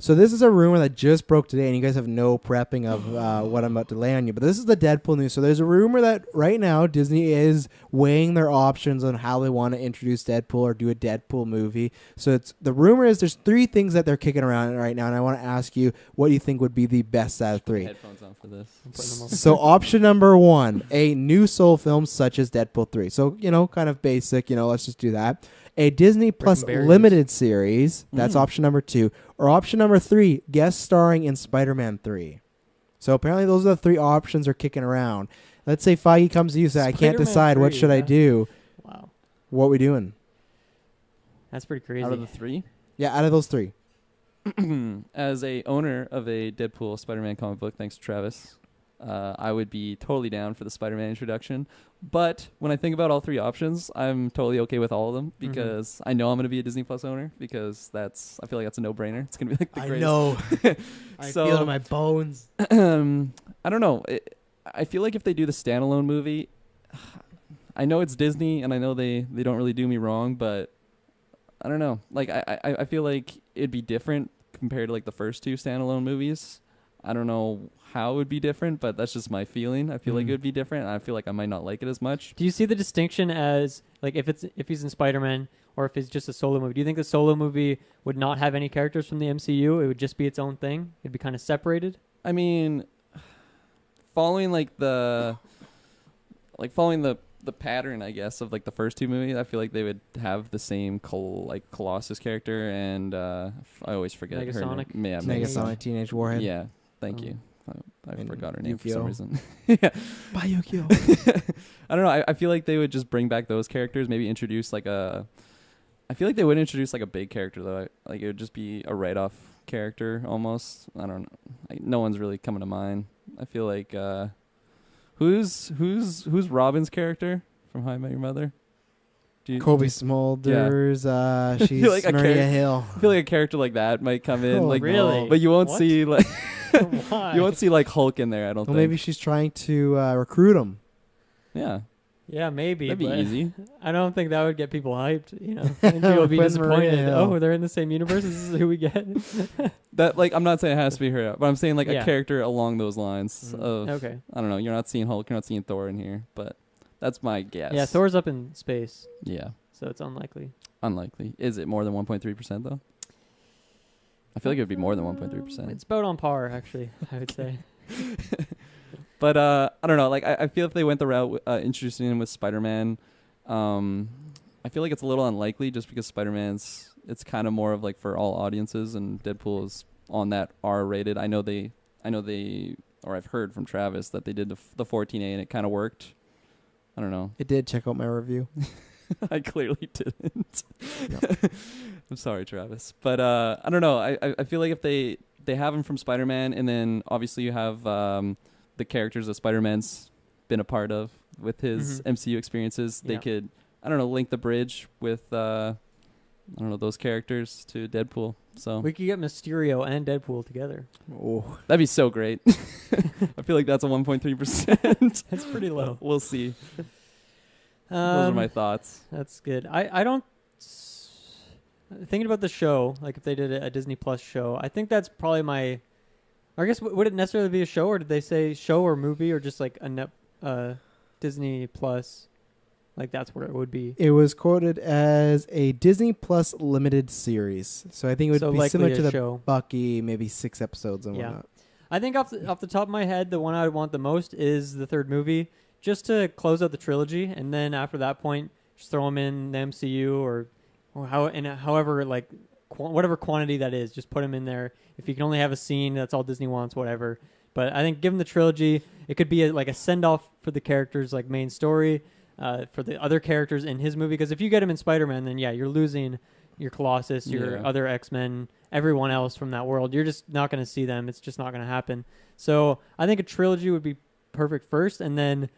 So this is a rumor that just broke today, and you guys have no prepping of what I'm about to lay on you. But this is the Deadpool news. So there's a rumor that right now Disney is weighing their options on how they want to introduce Deadpool or do a Deadpool movie. So the rumor is there's 3 things that they're kicking around right now, and I want to ask you what you think would be the best out of 3. Headphones on for this. So option number 1, a new Soul film such as Deadpool 3. So, kind of basic, let's just do that. A Disney Plus limited series. That's option number 2. Or option number 3, guest starring in Spider-Man 3. So apparently those are the 3 options are kicking around. Let's say Feige comes to you and says, I can't decide. What should I do? Wow. What are we doing? That's pretty crazy. Out of the 3? Yeah, out of those 3. As a owner of a Deadpool Spider-Man comic book, thanks to Travis, I would be totally down for the Spider-Man introduction. But when I think about all 3 options, I'm totally okay with all of them because I know I'm going to be a Disney Plus owner because I feel like that's a no-brainer. It's going to be like the greatest. I know. I feel it in my bones. I don't know. I feel like if they do the standalone movie, I know it's Disney and I know they don't really do me wrong, but I don't know. Like I feel like it'd be different compared to like the first 2 standalone movies. I don't know how it would be different, but that's just my feeling. I feel like it would be different. And I feel like I might not like it as much. Do you see the distinction as like if he's in Spider-Man or if it's just a solo movie? Do you think the solo movie would not have any characters from the MCU? It would just be its own thing. It'd be kind of separated. I mean, following the pattern, I guess, of like the first 2 movies, I feel like they would have the same Colossus character and I always forget Negasonic. her name. Yeah, Negasonic Teenage Warhead. Yeah, thank you. I forgot her name for some reason. Yeah. Bayukyo. I don't know. I feel like they would just bring back those characters. Maybe introduce I feel like they would introduce like a big character though. Like it would just be a write-off character almost. I don't know. No one's really coming to mind. I feel like who's Robin's character from How I Met Your Mother? Kobe Smulders. She's like Maria Hill. I feel like a character like that might come in. Really? But you won't see like Why? you won't see like Hulk in there. I don't Well, think. maybe she's trying to recruit him. Yeah. Yeah, maybe. That'd be but easy. I don't think that would get people hyped. And people would be Put disappointed. Maria Hill. Oh, they're in the same universe. This is who we get. That I'm not saying it has to be her, but I'm saying like Yeah. a character along those lines of Okay. I don't know. You're not seeing Hulk. You're not seeing Thor in here, but that's my guess. Yeah, Thor's up in space, Yeah. so it's unlikely. Unlikely. Is it more than 1.3% though? I feel like it would be more than 1.3%. It's about on par, actually, I would say. But I don't know. Like I feel if they went the route introducing him with Spider-Man, I feel like it's a little unlikely just because it's kind of more of like for all audiences, and Deadpool is on that R-rated. I know they, or I've heard from Travis that they did the 14A and it kind of worked. I don't know. It did. Check out my review. I clearly didn't. No. I'm sorry, Travis. But I don't know. I feel like if they have him from Spider-Man, and then obviously you have the characters that Spider-Man's been a part of with his MCU experiences, they could, I don't know, link the bridge with, I don't know, those characters to Deadpool. So We could get Mysterio and Deadpool together. Oh, that'd be so great. I feel like that's a 1.3%. That's pretty low. We'll see. Those are my thoughts. That's good. I don't... Thinking about the show, like if they did a Disney Plus show, I think that's probably my... I guess, would it necessarily be a show, or did they say show or movie, or just like a Disney Plus? Like that's what it would be. it was quoted as a Disney Plus limited series. So I think it would So be likely similar a to the show. Bucky, maybe 6 episodes and Yeah. whatnot. I think off the top of my head, the one I would want the most is the 3rd movie, just to close out the trilogy, and then after that point, just throw them in the MCU or however like whatever quantity that is, just put them in there. If you can only have a scene, that's all Disney wants, whatever. But I think given the trilogy, it could be like a send off for the characters, like main story, for the other characters in his movie. Because if you get him in Spider-Man, then you're losing your Colossus, your other X-Men, everyone else from that world. You're just not going to see them. It's just not going to happen. So I think a trilogy would be perfect first, and then,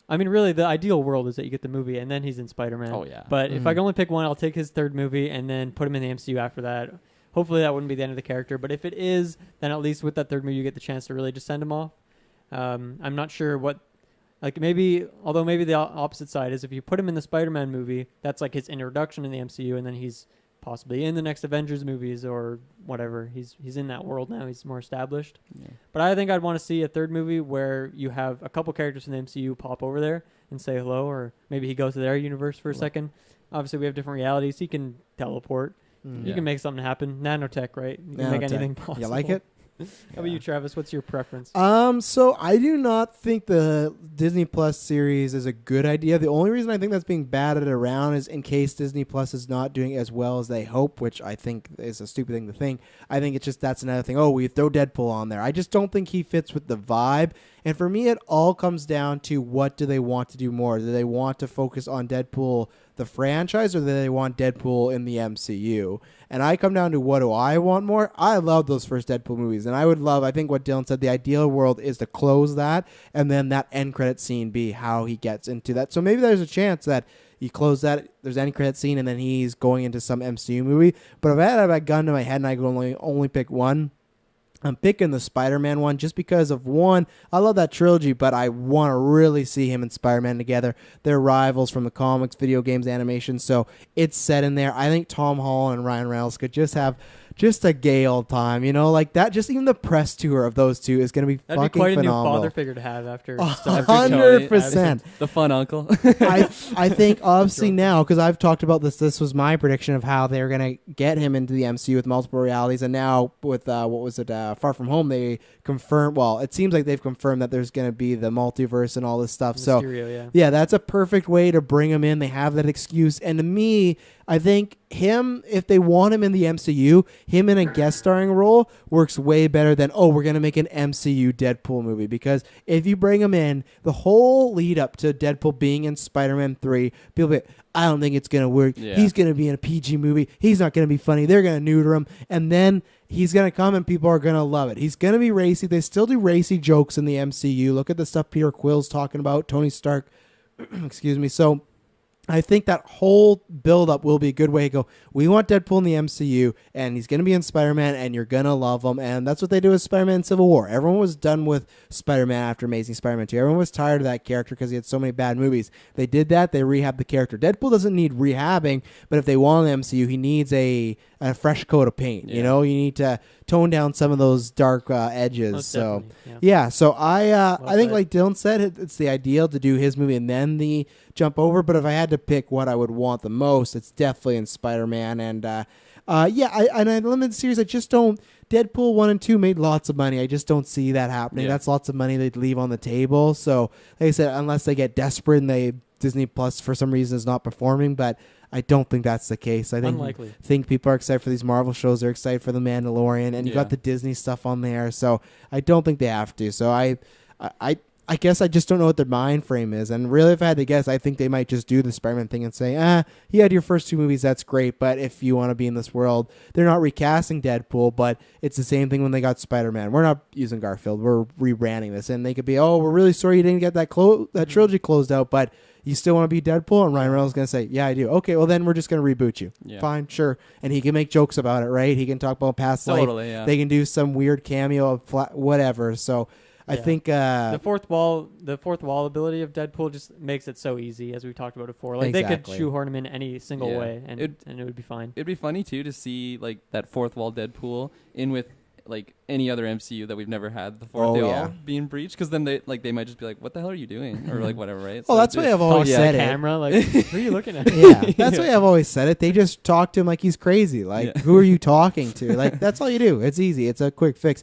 I mean, really, the ideal world is that you get the movie and then he's in Spider-Man. Oh, yeah. But if I can only pick one, I'll take his 3rd movie and then put him in the MCU after that. Hopefully that wouldn't be the end of the character. But if it is, then at least with that 3rd movie, you get the chance to really just send him off. I'm not sure what... Like maybe the opposite side is if you put him in the Spider-Man movie, that's like his introduction in the MCU, and then he's possibly in the next Avengers movies or whatever. He's in that world now. He's more established. Yeah. But I think I'd want to see a third movie where you have a couple characters from the MCU pop over there and say hello, or maybe he goes to their universe for a second. Obviously, we have different realities. He can teleport. You can make something happen. Nanotech, right? You can make anything possible. You like it? How about you, Travis? What's your preference? So I do not think the Disney Plus series is a good idea. The only reason I think that's being batted around is in case Disney Plus is not doing as well as they hope, which I think is a stupid thing to think. I think it's just that's another thing. Oh, we throw Deadpool on there. I just don't think he fits with the vibe. And for me, it all comes down to what do they want to do more? Do they want to focus on Deadpool, the franchise, or do they want Deadpool in the MCU? And I come down to what do I want more? I love those first Deadpool movies. And I think what Dylan said, the ideal world is to close that and then that end credit scene be how he gets into that. So maybe there's a chance that you close that, there's end credit scene, and then he's going into some MCU movie. But if I had a gun to my head and I could only pick one, I'm picking the Spider-Man one just because of one, I love that trilogy, but I want to really see him and Spider-Man together. They're rivals from the comics, video games, animation, so it's set in there. I think Tom Holland and Ryan Reynolds could just have just a gay old time, like that. Just even the press tour of those two is going to be That'd fucking be quite phenomenal. a new father figure to have after 100%. The fun uncle. I think obviously now, because I've talked about this was my prediction of how they're going to get him into the MCU with multiple realities, and now with Far From Home, they confirmed, well, it seems like they've confirmed that there's going to be the multiverse and all this stuff. Mysterio, yeah, that's a perfect way to bring him in. They have that excuse, and to me, I think him, if they want him in the MCU, him in a guest starring role works way better than, we're going to make an MCU Deadpool movie. Because if you bring him in, the whole lead up to Deadpool being in Spider-Man 3, people be, I don't think it's going to work. Yeah. He's going to be in a PG movie. He's not going to be funny. They're going to neuter him. And then he's going to come and people are going to love it. He's going to be racy. They still do racy jokes in the MCU. Look at the stuff Peter Quill's talking about, Tony Stark. Excuse me. So I think that whole build-up will be a good way to go, we want Deadpool in the MCU, and he's going to be in Spider-Man, and you're going to love him. And that's what they do with Spider-Man Civil War. Everyone was done with Spider-Man after Amazing Spider-Man 2. Everyone was tired of that character because he had so many bad movies. They did that. They rehabbed the character. Deadpool doesn't need rehabbing, but if they want an MCU, he needs a fresh coat of paint. Yeah. You need to tone down some of those dark edges. Most so yeah. So I think like Dylan said, it's the ideal to do his movie and then the jump over. But if I had to pick what I would want the most, it's definitely in Spider-Man. And I limited series. I just don't. Deadpool 1 and 2 made lots of money. I just don't see that happening. That's lots of money they'd leave on the table. So like I said, unless they get desperate and Disney Plus for some reason is not performing, but I don't think that's the case. I think people are excited for these Marvel shows. They're excited for The Mandalorian, and you got the Disney stuff on there. So I don't think they have to. So I guess I just don't know what their mind frame is. And really, if I had to guess, I think they might just do the Spider-Man thing and say, you had your first two movies, that's great, but if you want to be in this world, they're not recasting Deadpool, but it's the same thing when they got Spider-Man. We're not using Garfield. We're rebranding this. And they could be, we're really sorry you didn't get that trilogy closed out, but you still want to be Deadpool? And Ryan Reynolds is going to say, yeah, I do. Okay, well, then we're just going to reboot you. Yeah. Fine, sure. And he can make jokes about it, right? He can talk about past life. Yeah. They can do some weird cameo of whatever. So I think the fourth wall ability of Deadpool just makes it so easy, as we talked about before. Like they could shoehorn him in any single way, and it would be fine. It'd be funny too to see like that fourth wall Deadpool in with like any other MCU that we've never had the fourth wall being breached, because then they might just be like, what the hell are you doing, or like whatever, right? Well, that's why I've always said camera, like, who are you looking at? That's why I've always said it. They just talk to him like he's crazy. Like, who are you talking to? Like, that's all you do. It's easy. It's a quick fix.